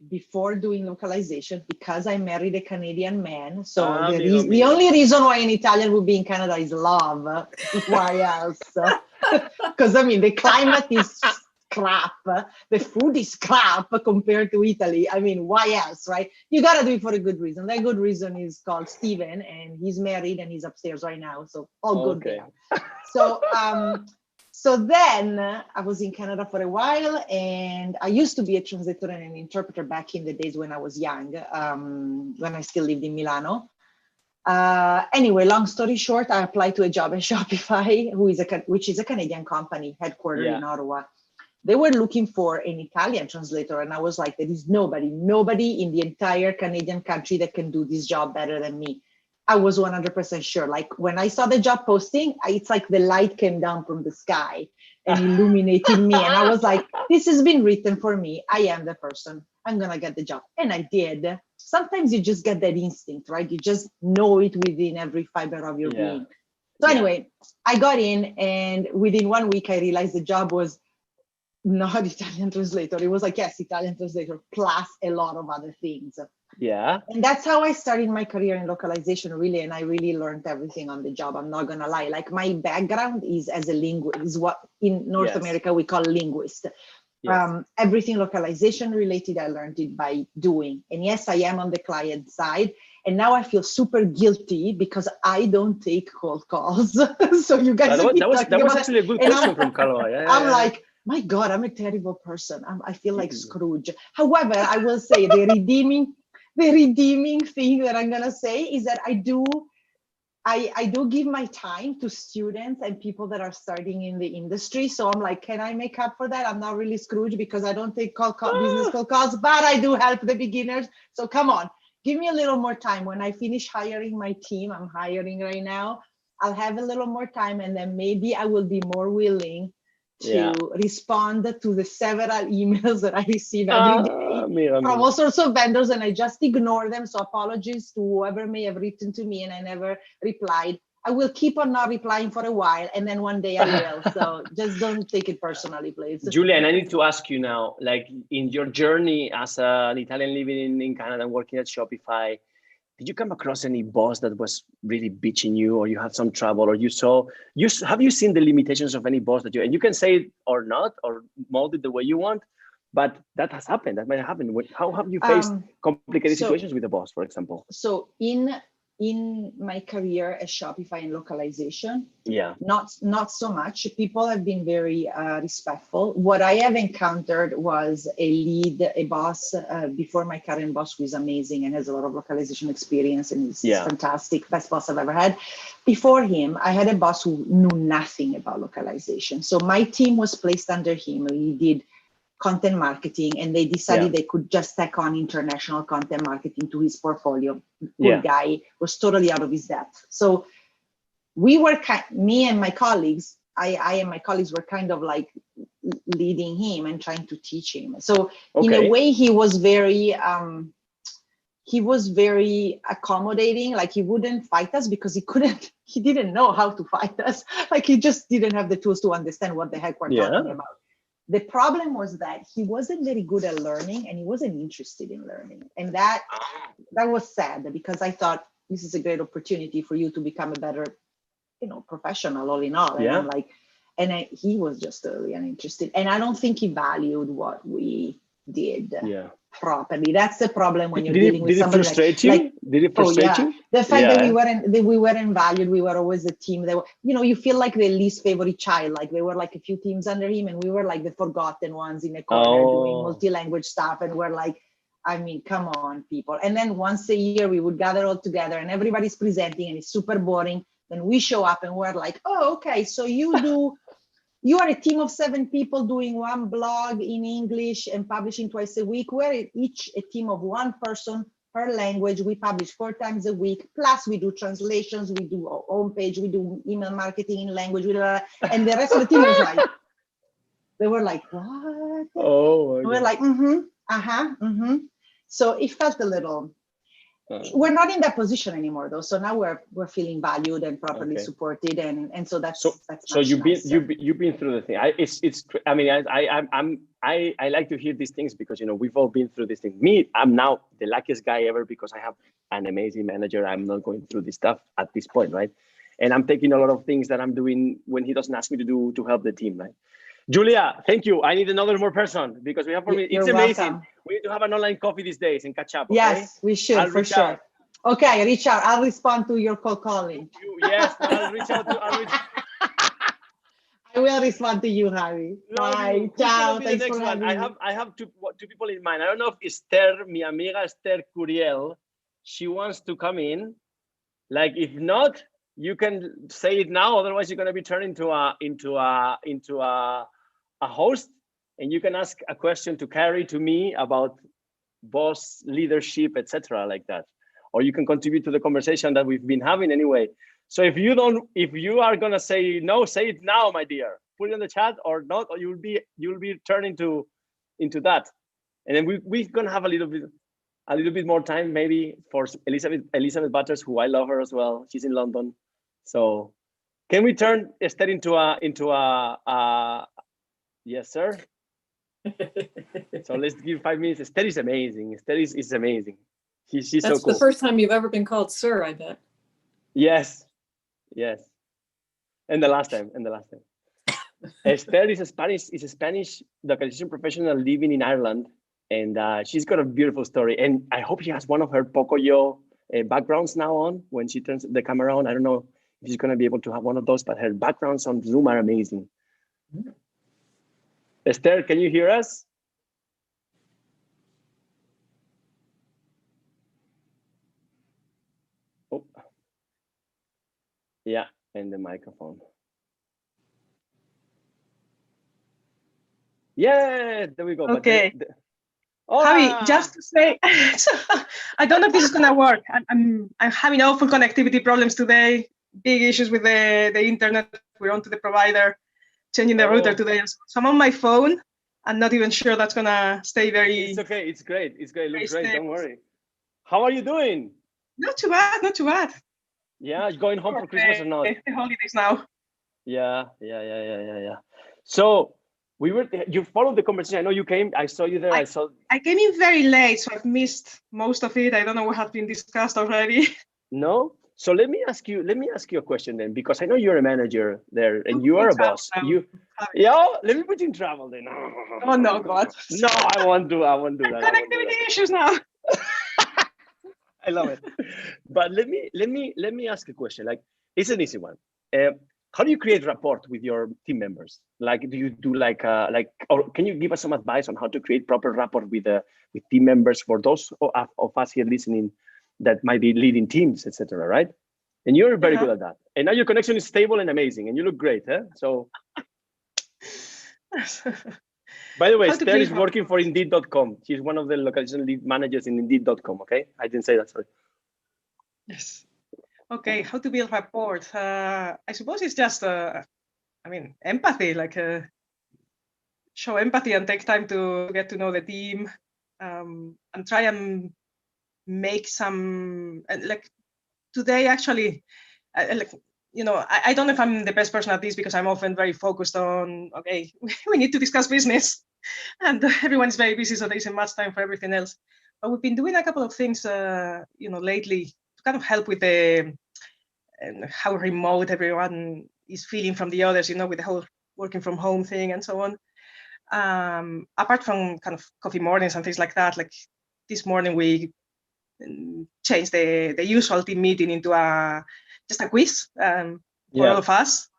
[SPEAKER 4] before doing localization because I married a Canadian man. So the only reason why an Italian would be in Canada is love. Why else? Because I mean, the climate is crap, the food is crap compared to Italy. I mean, why else, right? You got to do it for a good reason. That good reason is called Steven, and he's married and he's upstairs right now. So all good there. So then I was in Canada for a while, and I used to be a translator and an interpreter back in the days when I was young, when I still lived in Milano. Anyway, long story short, I applied to a job at Shopify, which is a Canadian company headquartered in Ottawa. They were looking for an Italian translator, and I was like, there is nobody in the entire Canadian country that can do this job better than me. I was 100% sure. Like when I saw the job posting, it's like the light came down from the sky and illuminated me. And I was like, this has been written for me. I am the person. I'm going to get the job. And I did. Sometimes you just get that instinct, right? You just know it within every fiber of your being. So anyway, I got in, and within 1 week, I realized the job was not Italian translator. It was like, yes, Italian translator plus a lot of other things.
[SPEAKER 1] Yeah.
[SPEAKER 4] And that's how I started my career in localization, really. And I really learned everything on the job. I'm not going to lie. Like my background is as a linguist, is what in North America we call linguist. Everything localization related, I learned it by doing. And yes, I am on the client side. And now I feel super guilty because I don't take cold calls. So you guys
[SPEAKER 1] that was actually a good question from Carlo.
[SPEAKER 4] I'm like, my God, I'm a terrible person. I feel like Scrooge. However, I will say the redeeming thing that I'm gonna say is that I do give my time to students and people that are starting in the industry. So I'm like, can I make up for that? I'm not really Scrooge because I don't take business cold calls, but I do help the beginners. So come on, give me a little more time. When I finish hiring my team, I'm hiring right now, I'll have a little more time, and then maybe I will be more willing to respond to the several emails that I receive every day from all sorts of vendors, and I just ignore them. So apologies to whoever may have written to me and I never replied. I will keep on not replying for a while, and then one day I will. So just don't take it personally, please.
[SPEAKER 1] Julia, and I need to ask you now, like in your journey as an Italian living in Canada and working at Shopify, did you come across any boss that was really bitching you, or you had some trouble, or have you seen the limitations of any boss and you can say it or not, or mold it the way you want, but that has happened, that might happen. How have you faced complicated situations with a boss, for example?
[SPEAKER 4] So in my career at Shopify in localization, not so much. People have been very respectful. What I have encountered was a boss before my current boss, who is amazing and has a lot of localization experience and is fantastic, best boss I've ever had. Before him, I had a boss who knew nothing about localization. So my team was placed under him. He did content marketing, and they decided they could just tack on international content marketing to his portfolio. Poor guy was totally out of his depth. So we were, me and my colleagues, I and my colleagues were kind of like leading him and trying to teach him. So in a way, he was very accommodating. Like he wouldn't fight us because he didn't know how to fight us. Like he just didn't have the tools to understand what the heck we're talking about. The problem was that he wasn't very good at learning, and he wasn't interested in learning. And that was sad, because I thought this is a great opportunity for you to become a better, professional all in all. And I'm like, he was just totally uninterested. And I don't think he valued what we did properly. That's the problem when you're dealing with somebody
[SPEAKER 1] frustrate you? Did it frustrate you?
[SPEAKER 4] The fact that we weren't valued, we were always a team that, you feel like the least favorite child. Like there were like a few teams under him, and we were like the forgotten ones in a corner doing multi-language stuff. And we're like, I mean, come on, people. And then once a year we would gather all together and everybody's presenting and it's super boring. Then we show up and we're like, oh, okay, so you do you are a team of 7 people doing one blog in English and publishing twice a week. We're each a team of 1 person per language. We publish 4 times a week. Plus we do translations, we do a homepage, we do email marketing in language, and the rest of the team was like, they were like, what?
[SPEAKER 1] Oh,
[SPEAKER 4] we're like, So it felt a little, we're not in that position anymore though. So now we're feeling valued and properly supported, and so that's
[SPEAKER 1] so you've been through the thing. I mean, I like to hear these things because, you know, we've all been through this thing. Me, I'm now the luckiest guy ever because I have an amazing manager. I'm not going through this stuff at this point, right? And I'm taking a lot of things that I'm doing when he doesn't ask me to do to help the team, right? Julia, thank you. I need another more person because we have it's amazing.
[SPEAKER 4] Welcome.
[SPEAKER 1] We need to have an online coffee these days and catch up. Okay?
[SPEAKER 4] Yes, we should for sure. Out. Okay, reach out. I'll respond to your cold calling.
[SPEAKER 1] Yes, I'll reach out to.
[SPEAKER 4] I will respond to you, Javi. Bye. Ciao. Thanks for having me.
[SPEAKER 1] I have two people in mind. I don't know if Esther, mi amiga Esther Curiel, she wants to come in. Like, if not, you can say it now. Otherwise, you're going to be turned into a host, and you can ask a question to Carrie, to me, about boss leadership, etc., like that. Or you can contribute to the conversation that we've been having anyway. So if you are gonna say no, say it now, my dear. Put it in the chat or not, or you'll be turned into that. And then we're gonna have a little bit more time maybe for Elizabeth Butters, who I love her as well. She's in London. So can we turn Esther into a yes, sir? So let's give 5 minutes. Esther is amazing. Esther is amazing. She's so cool.
[SPEAKER 2] That's the first time you've ever been called sir, I bet.
[SPEAKER 1] Yes. And the last time. Esther is a Spanish localization professional living in Ireland, and she's got a beautiful story. And I hope she has one of her Pocoyo backgrounds now on when she turns the camera on. I don't know if she's going to be able to have one of those, but her backgrounds on Zoom are amazing. Mm-hmm. Esther, can you hear us? Oh. Yeah, and the microphone. Yeah, there we go.
[SPEAKER 5] Okay. Javi, just to say, I don't know if this is gonna work. I'm having awful connectivity problems today. Big issues with the internet. We're onto the provider, changing the router today. So I'm on my phone. I'm not even sure that's gonna stay very.
[SPEAKER 1] It's okay. It's great. It looks great. Don't worry. How are you doing?
[SPEAKER 5] Not too bad.
[SPEAKER 1] Yeah, you going home for Christmas or not?
[SPEAKER 5] The holidays now.
[SPEAKER 1] Yeah. So you followed the conversation. I know you came. I saw you there.
[SPEAKER 5] I came in very late, so I've missed most of it. I don't know what has been discussed already.
[SPEAKER 1] No. So let me ask you a question then, because I know you're a manager there and you are a boss. Let me put you in trouble then.
[SPEAKER 5] Oh no, God.
[SPEAKER 1] No, I won't do that.
[SPEAKER 5] Connectivity issues now.
[SPEAKER 1] I love it. But let me ask a question. Like, it's an easy one. How do you create rapport with your team members? Like, do you do or can you give us some advice on how to create proper rapport with team members for those of us here listening that might be leading teams, etc., right? And you're very good at that. And now your connection is stable and amazing, and you look great, huh? So, by the way, Esther is working for Indeed.com. She's one of the localization lead managers in Indeed.com, okay? I didn't say that, sorry.
[SPEAKER 5] Yes. Okay, how to build rapport? I suppose it's just, empathy, show empathy and take time to get to know the team, and try and make some, today actually, I don't know if I'm the best person at this because I'm often very focused on, okay, we need to discuss business and everyone is very busy, so there isn't much time for everything else. But we've been doing a couple of things, lately to kind of help with how remote everyone is feeling from the others, with the whole working from home thing and so on. Apart from kind of coffee mornings and things like that, like this morning we changed the usual team meeting into just a quiz for all of us.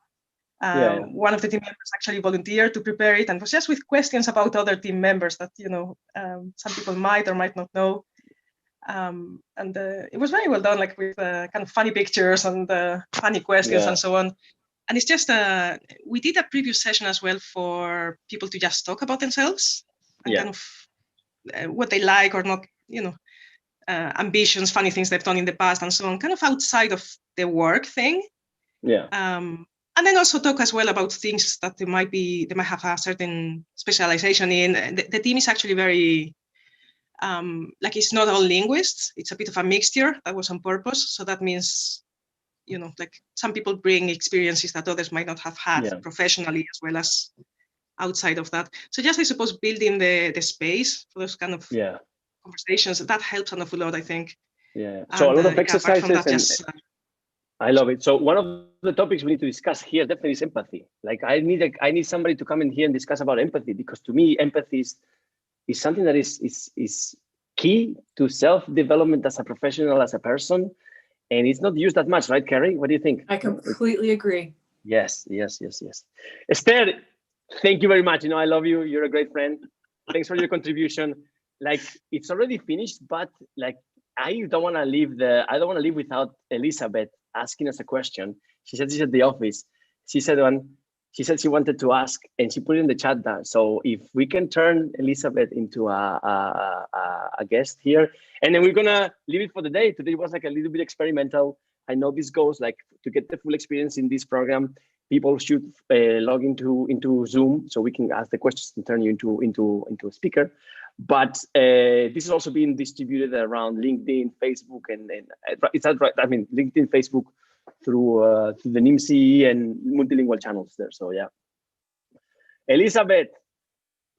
[SPEAKER 5] One of the team members actually volunteered to prepare it and was just with questions about other team members that some people might or might not know. And it was very well done, like with kind of funny pictures and funny questions and so on. it's just we did a previous session as well for people to just talk about themselves and kind of what they like or not, ambitions, funny things they've done in the past and so on, kind of outside of the work thing.
[SPEAKER 1] Yeah.
[SPEAKER 5] And then also talk as well about things that they might have a certain specialization in. The team is actually very, it's not all linguists. It's a bit of a mixture. That was on purpose. So that means, some people bring experiences that others might not have had professionally as well as outside of that. So just, I suppose, building the space for those kind of conversations, that helps an awful lot, I think.
[SPEAKER 1] Yeah. So a lot of exercises I love it. So one of the topics we need to discuss here definitely is empathy. Like I need somebody to come in here and discuss about empathy, because to me, empathy is something that is key to self-development as a professional, as a person. And it's not used that much, right, Carrie? What do you think?
[SPEAKER 2] I completely agree.
[SPEAKER 1] Yes. Esther, thank you very much. I love you. You're a great friend. Thanks for your contribution. Like, it's already finished, but like, I don't want to leave without Elizabeth asking us a question. She said she's at the office. She said she wanted to ask, and she put it in the chat there. So if we can turn Elizabeth into a guest here, and then we're gonna leave it for the day. Today was like a little bit experimental. I know this goes like to get the full experience in this program. People should log into Zoom so we can ask the questions and turn you into a speaker. But this is also being distributed around LinkedIn, Facebook, and is that right? I mean, LinkedIn, Facebook, through the NIMC and multilingual channels there. So yeah, Elizabeth,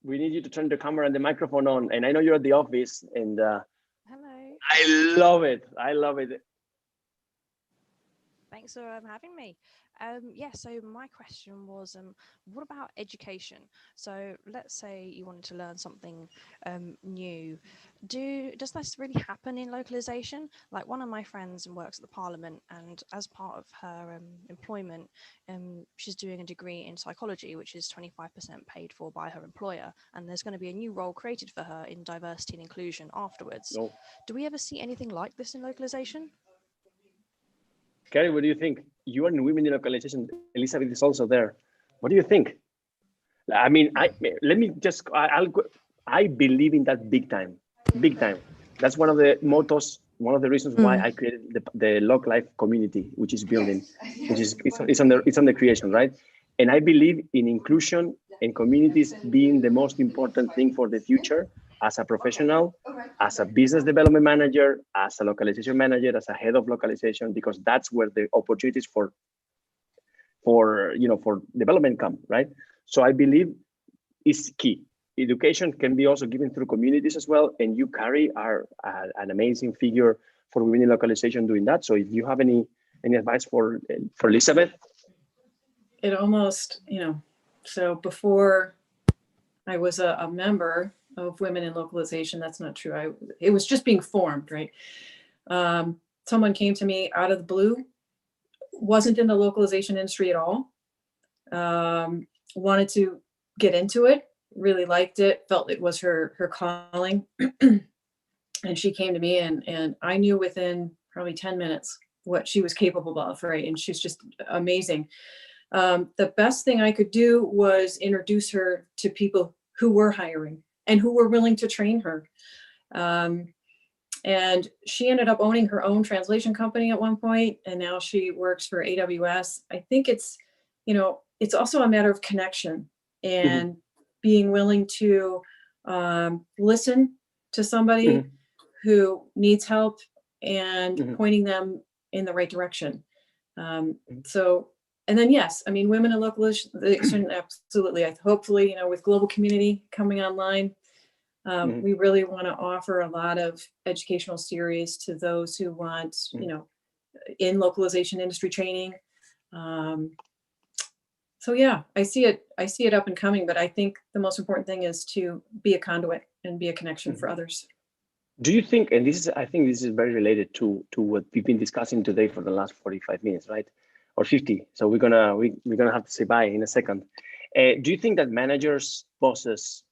[SPEAKER 1] we need you to turn the camera and the microphone on. And I know you're at the office, and
[SPEAKER 6] hello.
[SPEAKER 1] I love it. I love it.
[SPEAKER 6] Thanks for having me. So my question was, what about education? So let's say you wanted to learn something new. Does this really happen in localization? Like, one of my friends works at the Parliament, and as part of her employment, she's doing a degree in psychology, which is 25% paid for by her employer. And there's going to be a new role created for her in diversity and inclusion afterwards.
[SPEAKER 1] No.
[SPEAKER 6] Do we ever see anything like this in localization?
[SPEAKER 1] Carrie, what do you think? You are in Women in Localization. Elizabeth is also there. What do you think? I mean, I believe in that big time. That's one of the mottos, one of the reasons why I created the Loc Life community, which is building, which is it's on the creation, right? And I believe in inclusion and communities being the most important thing for the future, as a professional, as a business development manager, as a localization manager, as a head of localization, because that's where the opportunities for development come, right? So I believe it's key. Education can be also given through communities as well, and you, Carrie, are an amazing figure for women in localization doing that. So if you have any advice for Elizabeth?
[SPEAKER 2] It almost, so before I was a member of Women in Localization, that's not true. It was just being formed, right? Someone came to me out of the blue, wasn't in the localization industry at all, wanted to get into it, really liked it, felt it was her calling. And she came to me, and I knew within probably 10 minutes what she was capable of, right? And she's just amazing. The best thing I could do was introduce her to people who were hiring and who were willing to train her. And she ended up owning her own translation company at one point, and now she works for AWS. I think it's also a matter of connection and being willing to listen to somebody who needs help and pointing them in the right direction. And then, yes, I mean, women in localization, absolutely. Hopefully, with global community coming online, we really want to offer a lot of educational series to those who want, in localization industry training. So yeah, I see it up and coming, but I think the most important thing is to be a conduit and be a connection for others. Do you think, and I think this is very related to what we've been discussing today for the last 45 minutes, right? Or 50. So we're gonna have to say bye in a second. Do you think that managers, bosses,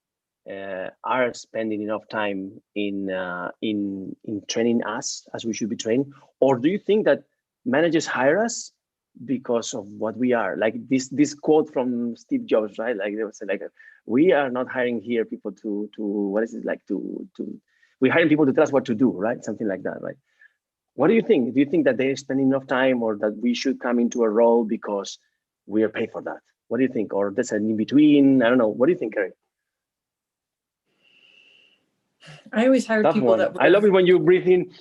[SPEAKER 2] are spending enough time in training us as we should be trained, or do you think that managers hire us,
[SPEAKER 1] because of what we are. Like this quote from Steve Jobs, right? Like they would say, like, we are not hiring here people to what is it like to we're hiring people to tell us what to do, right? Something like that, right? What do you think? Do you think that they're spending enough time, or that we should come into a role because we are paid for that? What do you think? Or there's an in between? I don't know. What do you think, Carrie?
[SPEAKER 2] I always hired
[SPEAKER 1] Tough
[SPEAKER 2] people
[SPEAKER 1] one.
[SPEAKER 2] that were,
[SPEAKER 1] I love it when you breathe in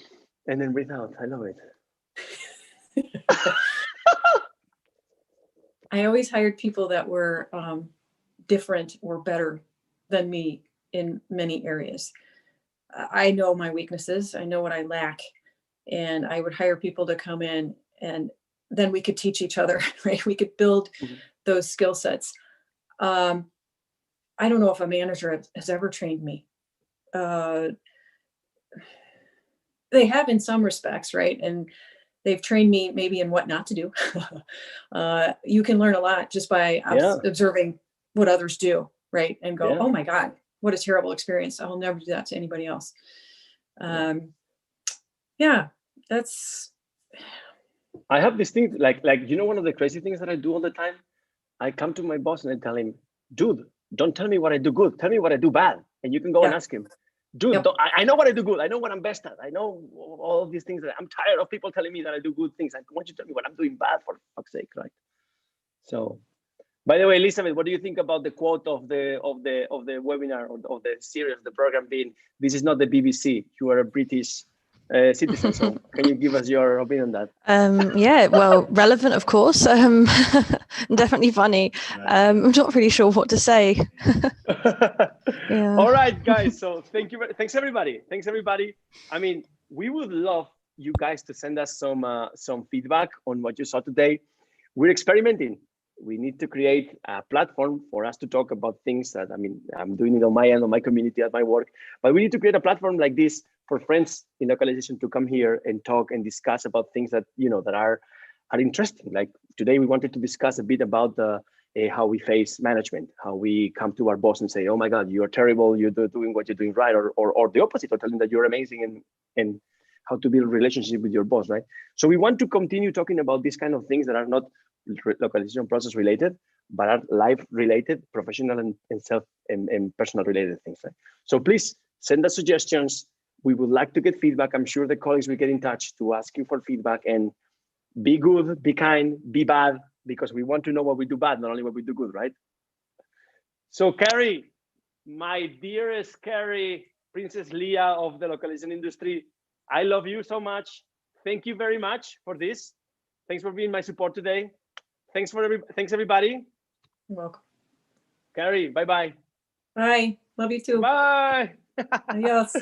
[SPEAKER 1] and then breathe out. I love it.
[SPEAKER 2] I always hired people that were different or better than me in many areas. I know my weaknesses. I know what I lack. And I would hire people to come in, and then we could teach each other, right? We could build those skill sets. I don't know if a manager has ever trained me. They have in some respects, right? And they've trained me maybe in what not to do. You can learn a lot just by observing what others do, right? And go, oh my God, what a terrible experience. I'll never do that to anybody else. That's.
[SPEAKER 1] I have this thing, like, you know, one of the crazy things that I do all the time, I come to my boss and I tell him, dude, don't tell me what I do good. Tell me what I do bad. And you can go and ask him, dude, I know what I do good. I know what I'm best at. I know all of these things that I'm tired of people telling me that I do good things. I want you to tell me what I'm doing bad, for fuck's sake, right? So, by the way, Elizabeth, what do you think about the quote of the webinar, or of the series, the program being, this is not the BBC, you are a British citizen. So can you give us your opinion on that?
[SPEAKER 6] Yeah, well, relevant, of course. Definitely funny. I'm not really sure what to say.
[SPEAKER 1] All right, guys. So thanks everybody. I mean, we would love you guys to send us some feedback on what you saw today. We're experimenting. We need to create a platform for us to talk about things that, I mean, I'm doing it on my end, on my community, at my work, but we need to create a platform like this for friends in localization to come here and talk and discuss about things that, you know, that are interesting. Like today, we wanted to discuss a bit about how we face management, how we come to our boss and say, oh my God, you're terrible, you're doing what you're doing right, or the opposite, or telling that you're amazing, and how to build a relationship with your boss, right? So we want to continue talking about these kind of things that are not localization process related, but are life related, professional and self and personal related things, right? So please send us suggestions. We would like to get feedback. I'm sure the colleagues will get in touch to ask you for feedback, and be good, be kind, be bad, because we want to know what we do bad, not only what we do good, right? So Carrie, my dearest Carrie, Princess Leia of the localization industry, I love you so much. Thank you very much for this. Thanks for being my support today. Thanks everybody.
[SPEAKER 2] You're welcome.
[SPEAKER 1] Carrie, bye-bye.
[SPEAKER 2] Bye. Love you too.
[SPEAKER 1] Bye.
[SPEAKER 2] Adios.